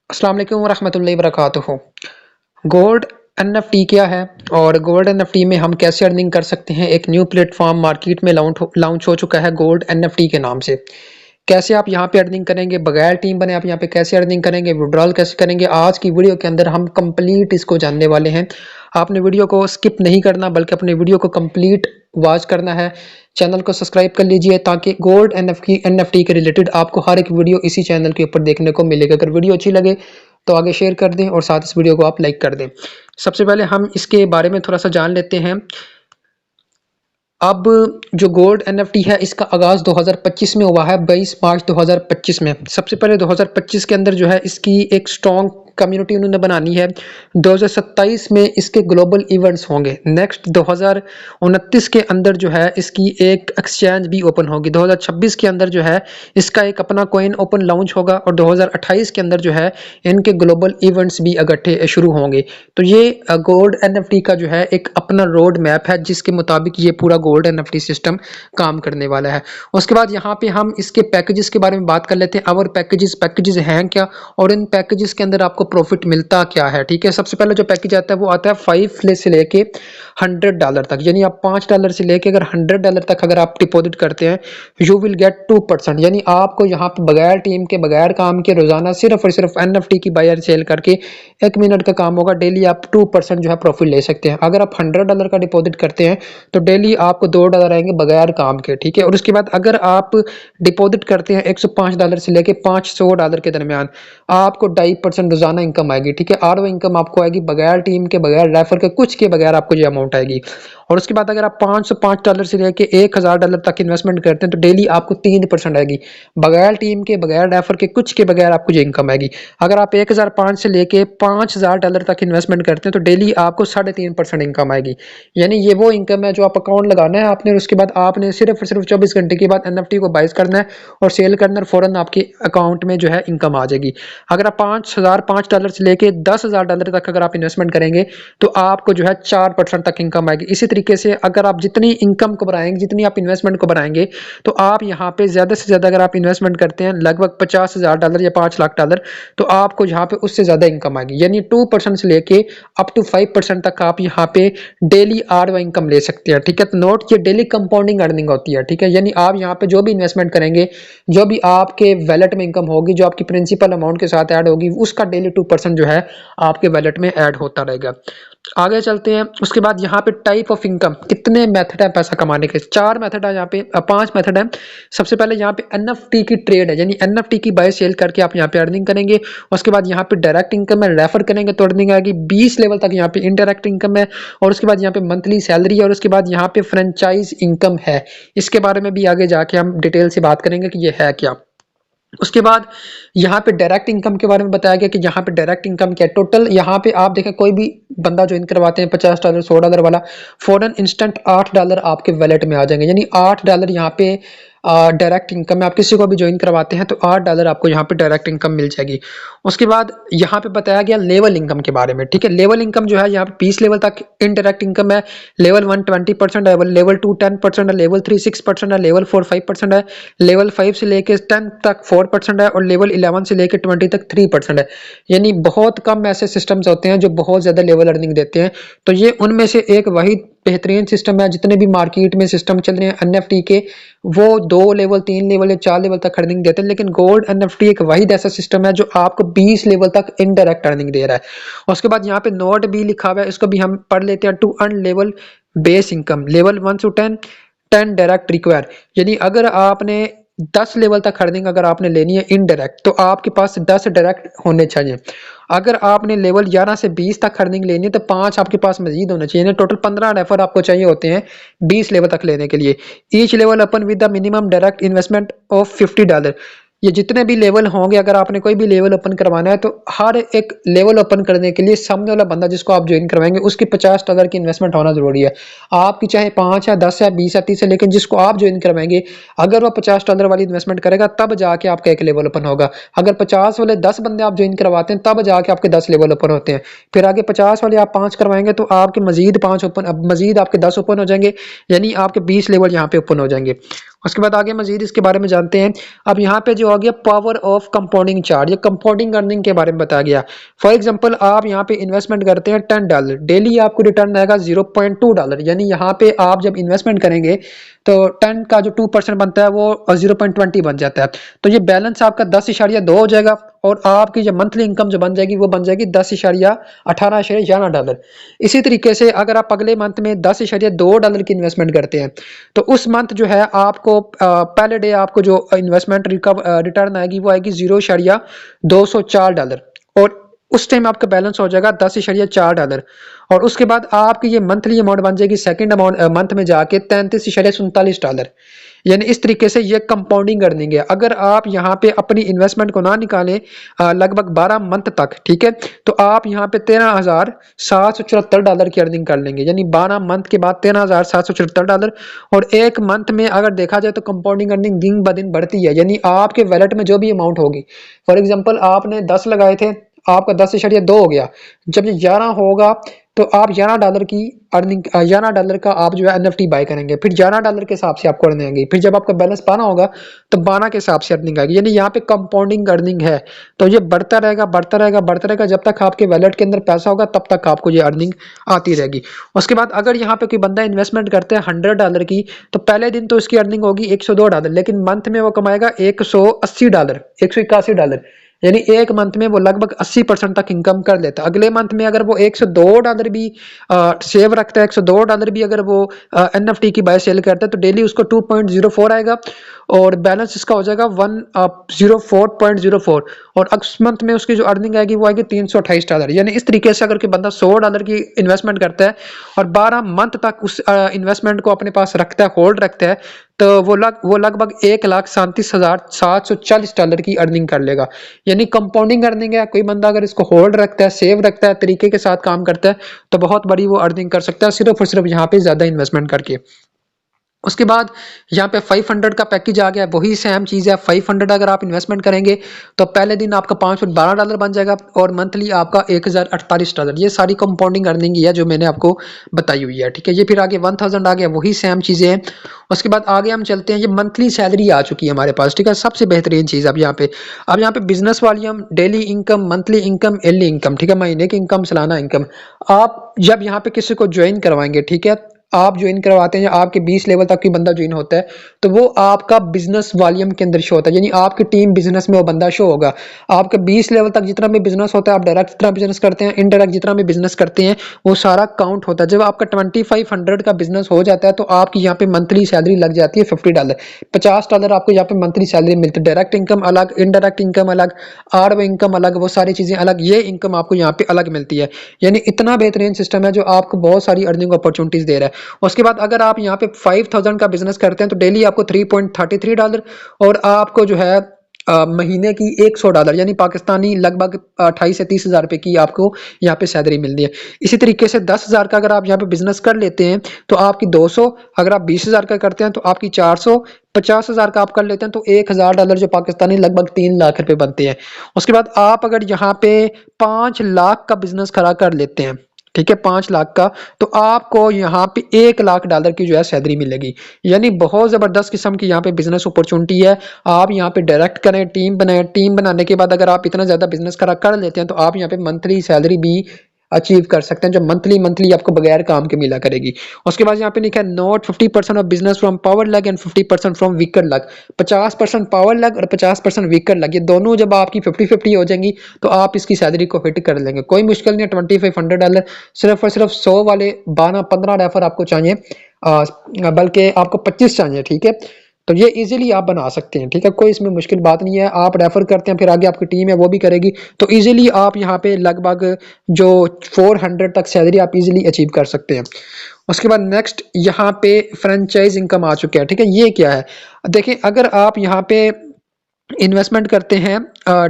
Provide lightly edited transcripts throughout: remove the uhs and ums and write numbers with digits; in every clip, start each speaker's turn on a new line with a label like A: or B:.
A: अस्सलाम वालेकुम वरहमतुल्लाहि वबरकातुहू। गोल्ड एनएफटी क्या है और गोल्ड एनएफटी में हम कैसे अर्निंग कर सकते हैं। एक न्यू प्लेटफॉर्म मार्केट में लॉन्च हो चुका है गोल्ड एनएफटी के नाम से। कैसे आप यहाँ पे अर्निंग करेंगे, बगैर टीम बने आप यहाँ पे कैसे अर्निंग करेंगे, विड्रॉल कैसे करेंगे, आज की वीडियो के अंदर हम कंप्लीट इसको जानने वाले हैं। आपने वीडियो को स्किप नहीं करना बल्कि अपने वीडियो को कंप्लीट वॉच करना है। चैनल को सब्सक्राइब कर लीजिए ताकि गोल्ड एनएफटी के रिलेटेड आपको हर एक वीडियो इसी चैनल के ऊपर देखने को मिलेगा। अगर वीडियो अच्छी लगे तो आगे शेयर कर दें और साथ इस वीडियो को आप लाइक कर दें। सबसे पहले हम इसके बारे में थोड़ा सा जान लेते हैं। अब जो गोल्ड एनएफटी है इसका आगाज़ 2025 में हुआ है, 22 मार्च 2025 में। सबसे पहले 2025 के अंदर जो है इसकी एक स्ट्रॉन्ग कम्युनिटी उन्होंने बनानी है। 2027 में इसके ग्लोबल इवेंट्स होंगे। नेक्स्ट 2029 के अंदर जो है इसकी एक एक्सचेंज भी ओपन होगी। 2026 के अंदर जो है इसका एक अपना कॉइन ओपन लॉन्च होगा और 2028 के अंदर जो है इनके ग्लोबल इवेंट्स भी इकट्ठे शुरू होंगे। तो ये गोल्ड एनएफटी का जो है एक अपना रोड मैप है जिसके मुताबिक ये पूरा गोल्ड एनएफटी सिस्टम काम करने वाला है। उसके बाद यहाँ पे हम इसके पैकेजेस के बारे में बात कर लेते हैं। और पैकेजेस हैं क्या और इन पैकेजेस के अंदर आपको प्रॉफिट मिलता क्या है। ठीक है, सबसे पहले जो पैकेज आता है वो आता है $5 से लेके $100 तक, यानी आप $5 से लेके अगर $100 तक अगर आप डिपॉजिट करते हैं यू विल गेट 2%, यानी आपको यहाँ पे बगैर टीम के बगैर काम के रोजाना सिर्फ और सिर्फ एनएफटी की बाय और सेल करके 1 मिनट का काम होगा, डेली आप 2% जो है प्रॉफिट ले सकते हैं। अगर आप $100 का डिपॉजिट करते हैं तो डेली आपको $2 आएंगे बगैर काम के। ठीक है, और उसके बाद अगर आप डिपॉजिट करते हैं $105 से लेके $500 के दरमियान आपको 2.5% रोजाना इनकम आएगी। ठीक है, और वो इनकम आपको आएगी बगैर टीम के बगैर रेफर के कुछ के बगैर आपको ये अमाउंट आएगी। और उसके बाद अगर आप $505 से लेके $1000 तक इन्वेस्टमेंट करते हैं तो डेली आपको 3% आएगी बगैर टीम के बगैर रेफर के कुछ के बगैर आपको ये इनकम आएगी। अगर आप 1005 से लेके $5000 तक इन्वेस्टमेंट करते हैं तो डेली आपको 3.5% इनकम आएगी। यानी ये वो इनकम है जो आप अकाउंट लगाना है आपने, और उसके बाद आपने सिर्फ 24 घंटे के बाद एनएफटी को बाइज करना है और सेल करना है और फौरन आपके अकाउंट में जो है इनकम आ जाएगी। अगर आप $5005 से लेके $10,000 तक अगर आप इन्वेस्टमेंट करेंगे तो आपको जो है 4% तक इनकम आएगी। इसी तरीके से अगर आप जितनी इनकम को बढ़ाएंगे, जितनी आप इन्वेस्टमेंट को बढ़ाएंगे, तो आप यहाँ पे ज्यादा से ज्यादा अगर आप इन्वेस्टमेंट करते हैं लगभग $50,000 या $5,00,000 तो आपको यहाँ पे उससे ज्यादा इनकम आएगी। यानी 2% से लेके अप टू 5% तक आप यहाँ पे डेली आरओआई इनकम ले सकते हैं। ठीक है, तो नोट ये डेली कंपाउंडिंग अर्निंग होती है। ठीक है, यानी आप यहाँ पे जो भी इन्वेस्टमेंट करेंगे, जो भी आपके वैलेट में इनकम होगी, जो आपकी प्रिंसिपल अमाउंट के साथ ऐड होगी, उसका डेली 2% जो है आपके वैलेट में ऐड होता रहेगा। आगे चलते हैं। उसके बाद यहाँ पे टाइप ऑफ इनकम, कितने मेथड है पैसा कमाने के, 4 मेथड है यहाँ पे, 5 मेथड है। सबसे पहले यहाँ पे एनएफटी की ट्रेड है, यानी एनएफटी की बाय सेल करके आप यहाँ पे अर्निंग करेंगे। उसके बाद यहाँ पे डायरेक्ट इनकम है, रेफर करेंगे तो अर्निंग आएगी। 20 लेवल तक यहाँ पे इनडायरेक्ट इनकम है और उसके बाद यहाँ पे मंथली सैलरी है और उसके बाद यहाँ पे फ्रेंचाइज इनकम है। इसके बारे में भी आगे जाके हम डिटेल से बात करेंगे कि ये है क्या। उसके बाद यहाँ पे डायरेक्ट इनकम के बारे में बताया गया कि यहाँ पे डायरेक्ट इनकम क्या है। टोटल यहाँ पे आप देखें कोई भी बंदा ज्वाइन करवाते हैं $50 $100 वाला, फौरन इंस्टेंट $8 आपके वैलेट में आ जाएंगे। यानी $8 यहाँ पे डायरेक्ट इनकम है। आप किसी को भी ज्वाइन करवाते हैं तो $8 आपको यहाँ पे डायरेक्ट इनकम मिल जाएगी। उसके बाद यहाँ पे बताया गया लेवल इनकम के बारे में। ठीक है, लेवल इनकम जो है यहाँ पे 20 लेवल तक इनडायरेक्ट इनकम है। लेवल 1 20% है, लेवल 2 10% है, लेवल 3 6% है, लेवल 4 5% है, लेवल 5 से लेके 10 तक 4% है और लेवल 11 से लेके 20 तक 3% है। यानी बहुत कम ऐसे सिस्टम्स होते हैं जो बहुत ज्यादा लेवल अर्निंग देते हैं, तो ये उनमें से एक वही बेहतरीन सिस्टम है। जितने भी मार्केट में सिस्टम चल रहे हैं एनएफटी के, वो 2 लेवल 3 लेवल या 4 लेवल तक अर्निंग देते हैं, लेकिन गोल्ड एनएफटी एक वाहिद ऐसा सिस्टम है जो आपको 20 लेवल तक इनडायरेक्ट अर्निंग दे रहा है। उसके बाद यहाँ पे नोट भी लिखा हुआ है, इसको भी हम पढ़ लेते हैं। To earn level base income, level 1 to 10 direct require, यानी अगर आपने 10 लेवल तक अर्निंग अगर आपने लेनी है इनडायरेक्ट तो आपके पास 10 डायरेक्ट होने चाहिए। अगर आपने लेवल 11 से 20 तक अर्निंग लेनी है तो 5 आपके पास मजीद होने चाहिए। टोटल 15 रेफर आपको चाहिए होते हैं 20 लेवल तक लेने के लिए। Each level upon with the minimum direct investment of $50। ये जितने भी लेवल होंगे, अगर आपने कोई भी लेवल ओपन करवाना है तो हर एक लेवल ओपन करने के लिए सामने वाला बंदा जिसको आप ज्वाइन करवाएंगे उसकी $50 की इन्वेस्टमेंट होना जरूरी है। आपकी चाहे 5 है, 10 है, 20 है, 30 है, लेकिन जिसको आप ज्वाइन करवाएंगे अगर वो $50 वाली इन्वेस्टमेंट करेगा तब जाके आपका एक लेवल ओपन होगा। अगर 50 वाले 10 बंदे आप ज्वाइन करवाते हैं तब जाके आपके 10 लेवल ओपन होते हैं। फिर आगे 50 वाले आप 5 करवाएंगे तो आपके मजीद 5 ओपन, अब मजीद आपके 10 ओपन हो जाएंगे, यानी आपके 20 लेवल यहाँ पे ओपन हो जाएंगे। उसके बाद आगे मजीद इसके बारे में जानते हैं। अब यहाँ पे जो आ गया पावर ऑफ कंपाउंडिंग चार्ट, ये कंपाउंडिंग अर्निंग के बारे में बताया गया। फॉर एग्जांपल आप यहाँ पे इन्वेस्टमेंट करते हैं $10, डेली आपको रिटर्न आएगा $0.2, यानी यहाँ पे आप जब इन्वेस्टमेंट करेंगे तो 10 का जो 2% बनता है वो 0.20 बन जाता है। तो ये बैलेंस आपका 10.2 हो जाएगा और आपकी जो मंथली इनकम जो बन जाएगी वो बन जाएगी $10.18 इसी तरीके से अगर आप अगले मंथ में $10.2 की इन्वेस्टमेंट करते हैं तो उस मंथ जो है आपको पहले डे आपको जो इन्वेस्टमेंट रिटर्न आएगी वो आएगी $0.204 और उस टाइम आपका बैलेंस हो जाएगा $10.4 और उसके बाद आपकी ये मंथली अमाउंट बन जाएगी सेकंड अमाउंट मंथ में जाके $33.47। यानी इस तरीके से ये कंपाउंडिंग अर्निंग है। अगर आप यहाँ पे अपनी इन्वेस्टमेंट को ना निकालें लगभग 12 मंथ तक, ठीक है, तो आप यहाँ पे $13,774 की अर्निंग कर लेंगे। यानी 12 मंथ के बाद $13,774 और एक मंथ में अगर देखा जाए तो कंपाउंडिंग अर्निंग दिन ब दिन बढ़ती है। यानी आपके वैलेट में जो भी अमाउंट होगी, फॉर एग्जाम्पल आपने 10 लगाए थे, आपका 10.2 हो गया, जब ये 11 होगा तो आप $11 की अर्निंग $11 का आप जो है NFT बाय करेंगे, फिर $11 के हिसाब से आपको अर्निंग आएगी, फिर जब आपका बैलेंस 12 होगा तो 12 के हिसाब से अर्निंग आएगी। यानी यहाँ पे कंपाउंडिंग अर्निंग है, तो ये बढ़ता रहेगा बढ़ता रहेगा बढ़ता रहेगा, जब तक आपके वैलेट के अंदर पैसा होगा तब तक आपको ये अर्निंग आती रहेगी। उसके बाद अगर यहाँ पे कोई बंदा इन्वेस्टमेंट करते हैं $100 की, तो पहले दिन तो इसकी अर्निंग होगी $102, लेकिन मंथ में वो कमाएगा $180 $181, यानी एक मंथ में वो लगभग 80% तक इनकम कर लेता है। अगले मंथ में अगर वो $102 भी सेव रखता है, $102 भी अगर वो NFT की बाय सेल करता है, तो डेली उसको 2.04 आएगा और बैलेंस इसका हो जाएगा 104.04 और अगस्त मंथ में उसकी जो अर्निंग आएगी वो आएगी $328। यानी इस तरीके से अगर कोई बंदा $100 की इन्वेस्टमेंट करता है और 12 मंथ तक उस इन्वेस्टमेंट को अपने पास रखता है, होल्ड रखता है, तो वो लगभग $1,37,740 की अर्निंग कर लेगा। यानी कंपाउंडिंग अर्निंग है। कोई बंदा अगर इसको होल्ड रखता है, सेव रखता है, तरीके के साथ काम करता है, तो बहुत बड़ी वो अर्निंग कर सकता है सिर्फ और सिर्फ यहाँ पे ज्यादा इन्वेस्टमेंट करके। उसके बाद यहाँ पे 500 का पैकेज आ गया, वही सेम चीज़ है। 500 अगर आप इन्वेस्टमेंट करेंगे तो पहले दिन आपका $512 बन जाएगा और मंथली आपका $1048। ये सारी कंपाउंडिंग अर्निंग ही है जो मैंने आपको बताई हुई है, ठीक है। ये फिर आगे 1000 आ गया, वही सेम चीज़ें हैं। उसके बाद आगे हम चलते हैं, ये मंथली सैलरी आ चुकी है हमारे पास, ठीक है। सबसे बेहतरीन चीज़ अब यहाँ पे business volume, daily income, monthly income, yearly income, ठीक है, महीने की इनकम, सालाना इनकम। आप जब यहाँ पे किसी को ज्वाइन करवाएंगे, ठीक है, आप ज्वाइन करवाते हैं, आपके 20 लेवल तक की बंदा ज्वाइन होता है, तो वो आपका बिजनेस वॉल्यूम के अंदर शो होता है। यानी आपकी टीम बिजनेस में वो बंदा शो होगा। आपके 20 लेवल तक जितना भी बिजनेस होता है, आप डायरेक्ट जितना बिजनेस करते हैं, इनडायरेक्ट जितना भी बिजनेस करते हैं, वो सारा काउंट होता है। जब आपका 2500 का बिजनेस हो जाता है तो आपकी यहाँ पे मंथली सैलरी लग जाती है $50, $50 आपको यहाँ पे मंथली सैलरी मिलती है। डायरेक्ट इनकम अलग, इनडायरेक्ट इनकम अलग, आरओ इनकम अलग, वो सारी चीजें अलग, ये इनकम आपको यहाँ पे अलग मिलती है। यानी इतना बेहतरीन सिस्टम है जो आपको बहुत सारी अर्निंग अपॉर्चुनिटीज दे रहा है। उसके बाद अगर आप यहाँ पे 5000 का बिजनेस करते हैं तो डेली आपको $3.33 और आपको जो है महीने की $100 यानी पाकिस्तानी लगभग 28 से 30 हज़ार रुपए की आपको यहाँ पे सैलरी मिलती है। इसी तरीके से 10,000 का अगर आप यहाँ पे बिजनेस कर लेते हैं तो आपकी 200, अगर आप 20,000 का करते हैं तो आपकी 400, 50,000 का आप कर लेते हैं तो $1,000 जो पाकिस्तानी लगभग 3 लाख रुपए बनते हैं। उसके बाद आप अगर यहाँ पे 5 लाख का बिजनेस खड़ा कर लेते हैं, ठीक है, 5 लाख का, तो आपको यहाँ पे $1,00,000 की जो है सैलरी मिलेगी। यानी बहुत जबरदस्त किस्म की यहाँ पे बिजनेस अपॉर्चुनिटी है। आप यहाँ पे डायरेक्ट करें, टीम बनाएं, टीम बनाने के बाद अगर आप इतना ज्यादा बिजनेस कर लेते हैं तो आप यहाँ पे मंथली सैलरी भी अचीव कर सकते हैं जो मंथली आपको बगैर काम के मिला करेगी। उसके बाद यहाँ पे लिखा है note 50% of business from power leg and 50% from weaker leg. 50% power leg और 50% वीकर लेग, ये दोनों जब आपकी 50-50 हो जाएंगी तो आप इसकी सैलरी को फिट कर लेंगे। कोई मुश्किल नहीं है, $2500 सिर्फ और सिर्फ 100 वाले 12-15 रेफर आपको चाहिए, बल्कि आपको 25 चाहिए, ठीक है। तो ये इजीली आप बना सकते हैं, ठीक है, कोई इसमें मुश्किल बात नहीं है। आप रेफर करते हैं, फिर आगे आपकी टीम है वो भी करेगी, तो इजीली आप यहाँ पे लगभग जो 400 तक सैलरी आप इजीली अचीव कर सकते हैं। उसके बाद नेक्स्ट यहाँ पे फ्रेंचाइज इनकम आ चुका है, ठीक है। ये क्या है, देखें, अगर आप यहाँ पे इन्वेस्टमेंट करते हैं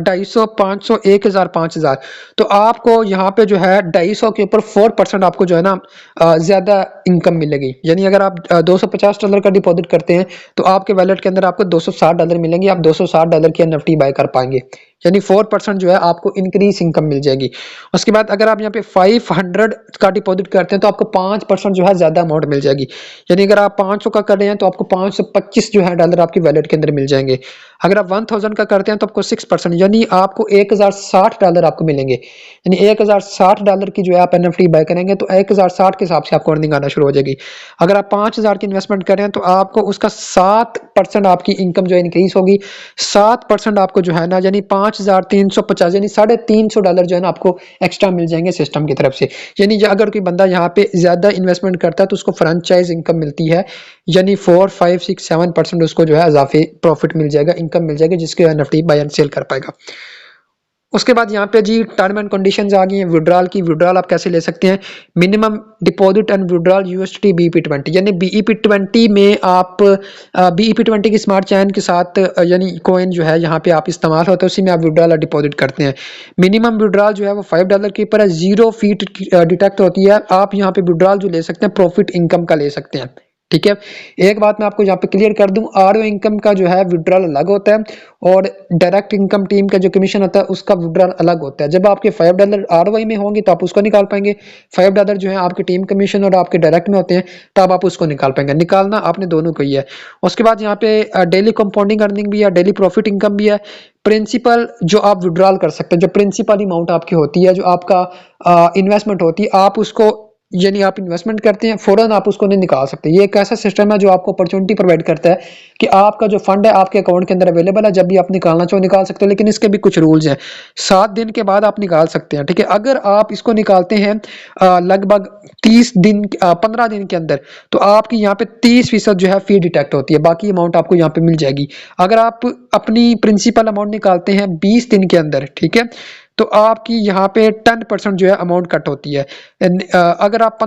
A: 250, 500, 1000, 5000, तो आपको यहाँ पे जो है 250 के ऊपर 4% आपको जो है ना ज्यादा इनकम मिलेगी। यानी अगर आप $250 का डिपॉजिट करते हैं तो आपके वैलेट के अंदर आपको $260 मिलेंगे, आप $260 की NFT बाय कर पाएंगे, यानी 4% जो है आपको इंक्रीज इनकम मिल जाएगी। उसके बाद अगर आप यहाँ पे 500 का डिपॉजिट करते हैं तो आपको 5% जो है ज़्यादा अमाउंट मिल जाएगी। यानी अगर आप 500 का कर रहे हैं तो आपको 525 जो है डॉलर आपकी वैलेट के अंदर मिल जाएंगे। अगर आप 1000 का करते हैं तो आपको 6% यानी आपको 1060 डॉलर आपको मिलेंगे। यानी 1060 डॉलर की जो है आप NFT बाय करेंगे तो 1060 के हिसाब से आपको अर्निंग आना शुरू हो जाएगी। अगर आप 5000 की इन्वेस्टमेंट करें तो आपको उसका 7% आपकी इनकम जो है इंक्रीज होगी। 7% आपको जो है ना यानी 5350 यानी $350 जो है ना आपको एक्स्ट्रा मिल जाएंगे सिस्टम की तरफ से। यानी अगर कोई बंदा यहाँ पे ज्यादा इन्वेस्टमेंट करता है तो उसको फ्रेंचाइज इनकम मिलती है, यानी 4, 5, 6, 7% उसको जो है इजाफी प्रॉफिट मिल जाएगा, इनकम मिल जाएगी, जिसके NFT बाय एंड सेल कर पाएगा। उसके बाद यहाँ पे जी टर्म एंड कंडीशंस आ गई हैं विड्रॉल की। विड्रॉल आप कैसे ले सकते हैं? Minimum deposit and withdrawal USDT BEP20 यानी BEP20 में आप BEP20 की स्मार्ट चैन के साथ यानी कॉइन जो है यहाँ पे आप इस्तेमाल होता है, उसी में आप विड्रॉल और डिपॉजिट करते हैं। मिनिमम विड्रॉल जो है वो $5 के ऊपर है, 0 फी डिटेक्ट होती है। आप यहाँ पे विड्रॉल जो ले सकते हैं प्रॉफिट इनकम का ले सकते हैं, ठीक है। एक बात मैं आपको यहाँ पे क्लियर कर दूं, RO इनकम का जो है विड्रॉल अलग होता है और डायरेक्ट इनकम टीम का जो कमीशन होता है उसका विड्रॉल अलग होता है। जब आपके $5 ROI में होंगे तो आप उसको निकाल पाएंगे, $5 जो है आपके टीम कमीशन और आपके डायरेक्ट में होते हैं तब आप उसको निकाल पाएंगे। निकालना आपने दोनों को ही है। उसके बाद यहाँ पे डेली कंपाउंडिंग अर्निंग भी है, डेली प्रॉफिट इनकम भी है। प्रिंसिपल जो आप विड्रॉल कर सकते हैं, जो प्रिंसिपल अमाउंट आपकी होती है, जो आपका इन्वेस्टमेंट होती है, आप उसको यानी आप इन्वेस्टमेंट करते हैं फौरन आप उसको नहीं निकाल सकते। ये एक ऐसा सिस्टम है जो आपको अपॉर्चुनिटी प्रोवाइड करता है कि आपका जो फंड है आपके अकाउंट के अंदर अवेलेबल है, जब भी आप निकालना चाहो निकाल सकते हो। लेकिन इसके भी कुछ रूल्स हैं, 7 दिन के बाद आप निकाल सकते हैं, ठीक है। अगर आप इसको निकालते हैं लगभग 15 दिन के अंदर तो आपकी यहाँ पे 30% जो है फी डिटेक्ट होती है, बाकी अमाउंट आपको यहाँ पे मिल जाएगी। अगर आप अपनी प्रिंसिपल अमाउंट निकालते हैं 20 दिन के अंदर, ठीक है, तो आपकी यहाँ पे 10% जो है अमाउंट कट होती है। अगर आप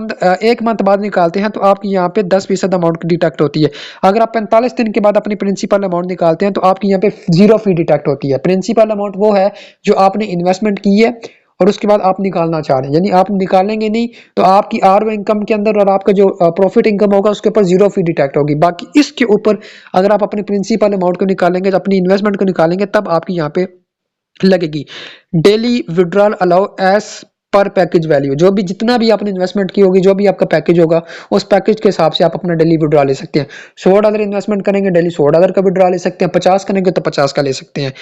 A: 1 मंथ बाद निकालते हैं तो आपकी यहाँ पे 10% अमाउंट डिटेक्ट होती है। अगर आप 45 दिन के बाद अपनी प्रिंसिपल अमाउंट निकालते हैं तो आपकी यहाँ पे 0 फी डिटेक्ट होती है। प्रिंसिपल अमाउंट वो है जो आपने इन्वेस्टमेंट की है और उसके बाद आप निकालना चाह रहे हैं, यानी आप निकालेंगे नहीं तो आपकी RO इनकम के अंदर और आपका जो प्रॉफिट इनकम होगा उसके ऊपर 0 फी डिटेक्ट होगी। बाकी इसके ऊपर अगर आप अपनी प्रिंसिपल अमाउंट को निकालेंगे तो अपनी इन्वेस्टमेंट को निकालेंगे तब आपकी यहाँ पे लगेगी। Daily withdrawal allow as per package value, जो भी जितना भी आपने इन्वेस्टमेंट की होगी, जो भी आपका पैकेज होगा उस पैकेज के हिसाब से आप अपना डेली विड्रॉ ले सकते हैं। $100 इन्वेस्टमेंट करेंगे डेली $100 का विड्रॉ ले सकते हैं, 50 करेंगे तो 50 का ले सकते हैं।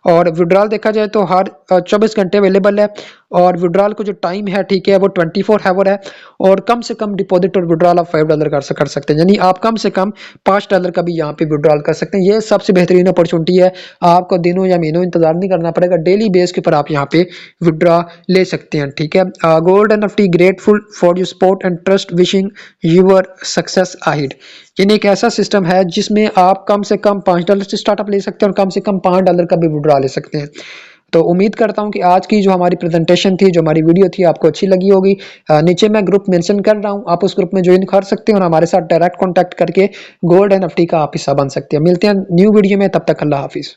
A: और विड्रॉल देखा जाए तो हर 24 घंटे अवेलेबल है और विड्रॉल को जो टाइम है, ठीक है, वो 24 आवर है। और कम से कम डिपॉजिट और विड्रॉल आप $5 कर सकते हैं, यानी आप कम से कम $5 का भी यहाँ पे विड्रॉल कर सकते हैं। ये सबसे बेहतरीन अपॉर्चुनिटी है, आपको दिनों या महीनों इंतजार नहीं करना पड़ेगा, डेली बेस के ऊपर आप यहाँ पे विड्रॉ ले सकते हैं, ठीक है। Gold NFT grateful for your support and trust, wishing your success ahead. यानी एक ऐसा सिस्टम है जिसमें आप कम से कम $5 से स्टार्टअप ले सकते हैं और कम से कम $5 का भी विड्रॉ ले सकते हैं। तो उम्मीद करता हूं कि आज की जो हमारी प्रेजेंटेशन थी, जो हमारी वीडियो थी, आपको अच्छी लगी होगी। नीचे मैं ग्रुप मेंशन कर रहा हूं, आप उस ग्रुप में ज्वाइन कर सकते हैं और हमारे साथ डायरेक्ट कॉन्टैक्ट करके गोल्ड NFT का आप हिस्सा बन सकते हैं। मिलते हैं न्यू वीडियो में, तब तक अल्लाह हाफिज़।